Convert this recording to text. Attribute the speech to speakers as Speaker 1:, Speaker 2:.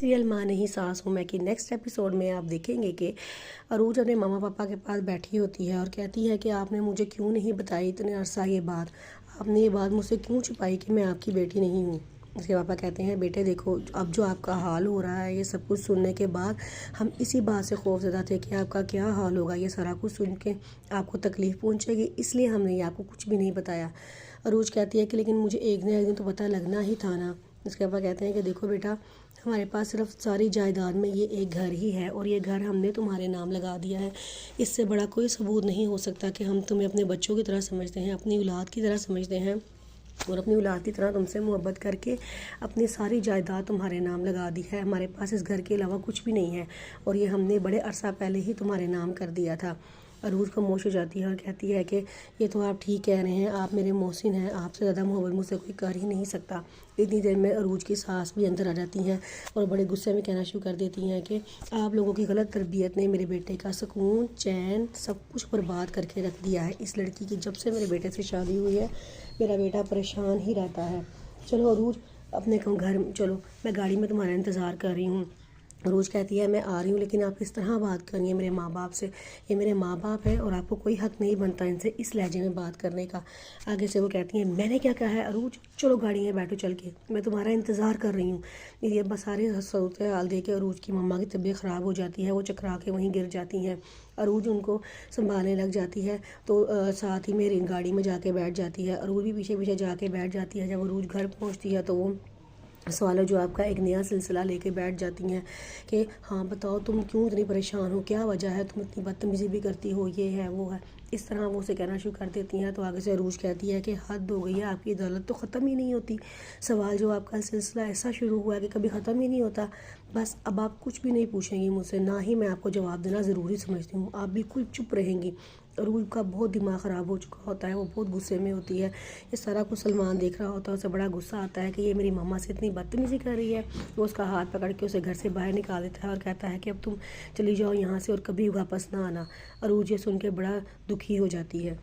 Speaker 1: Serial माँ नहीं सास हूँ मैं की नेक्स्ट एपिसोड में आप देखेंगे कि अरूज अपने मामा पापा के पास बैठी होती है और कहती है कि आपने मुझे क्यों नहीं बताई इतने अरसा ये बात, आपने ये बात मुझसे क्यों छुपाई कि मैं आपकी बेटी नहीं हूँ। उसके पापा कहते हैं बेटे देखो अब जो आपका हाल हो रहा है ये सब कुछ सुनने के बाद हम इसी बात से खौफजदा थे कि आपका क्या हाल होगा, ये सारा कुछ सुन के आपको तकलीफ़ पहुँचेगी, इसलिए हमने ये आपको कुछ भी नहीं बताया। अरूज कहती है कि लेकिन मुझे एक न एक दिन तो पता लगना ही था ना। उसके पापा कहते हैं कि देखो बेटा हमारे पास सिर्फ सारी जायदाद में ये एक घर ही है और ये घर हमने तुम्हारे नाम लगा दिया है। इससे बड़ा कोई सबूत नहीं हो सकता कि हम तुम्हें अपने बच्चों की तरह समझते हैं, अपनी औलाद की तरह समझते हैं और अपनी औलाद की तरह तुमसे मोहब्बत करके अपनी सारी जायदाद तुम्हारे नाम लगा दी है। हमारे पास इस घर के अलावा कुछ भी नहीं है और ये हमने बड़े अरसा पहले ही तुम्हारे नाम कर दिया था। अरूज खामोश हो जाती है और कहती है कि ये तो आप ठीक कह रहे हैं, आप मेरे मोहसिन हैं, आपसे ज़्यादा मोहब्बत मुझसे कोई कर ही नहीं सकता। इतनी देर में अरूज की सास भी अंदर आ जाती हैं और बड़े गुस्से में कहना शुरू कर देती हैं कि आप लोगों की गलत तरबियत ने मेरे बेटे का सुकून चैन सब कुछ बर्बाद करके रख दिया है। इस लड़की की जब से मेरे बेटे से शादी हुई है मेरा बेटा परेशान ही रहता है। चलो अरूज अपने घर चलो, मैं गाड़ी में तुम्हारा इंतज़ार कर रही हूँ। रोज़ कहती है मैं आ रही हूँ, लेकिन आप इस तरह बात कर रही हैं मेरे माँ बाप से, ये मेरे माँ बाप हैं और आपको कोई हक़ नहीं बनता इनसे इस लहजे में बात करने का। आगे से वो कहती हैं मैंने क्या कहा है अरूज, चलो गाड़ी में बैठो चल के, मैं तुम्हारा इंतज़ार कर रही हूँ। ये बस सारे सूरत हाल दे के अरूज की मम्मा की तबीयत ख़राब हो जाती है, वो चकरा के वहीं गिर जाती हैं। अरूज उनको संभालने लग जाती है तो साथ ही मेरी गाड़ी में जाके बैठ जाती है। अरूज भी पीछे पीछे जाके बैठ जाती है। जब अरूज घर पहुँचती है तो वो सवालों जो आपका एक नया सिलसिला लेके बैठ जाती हैं कि हाँ बताओ तुम क्यों इतनी परेशान हो, क्या वजह है, तुम इतनी बदतमीज़ी भी करती हो, ये है वो है, इस तरह वो उसे कहना शुरू कर देती हैं। तो आगे से अरूज कहती है कि हद हो गई है, आपकी अदालत तो ख़त्म ही नहीं होती, सवाल जो आपका सिलसिला ऐसा शुरू हुआ है कि कभी ख़त्म ही नहीं होता। बस अब आप कुछ भी नहीं पूछेंगी मुझसे, ना ही मैं आपको जवाब देना ज़रूरी समझती हूँ, आप बिल्कुल चुप रहेंगी। अरूज का बहुत दिमाग ख़राब हो चुका होता है, वो बहुत गुस्से में होती है। ये सारा कुछ सलमान देख रहा होता है, उसे बड़ा गुस्सा आता है कि ये मेरी मम्मा से इतनी बदतमीज़ी कर रही है। वो उसका हाथ पकड़ के उसे घर से बाहर निकाल देता है और कहता है कि अब तुम चली जाओ यहाँ से और कभी वापस ना आना। अरूज ये सुन के बड़ा दुखी हो जाती है।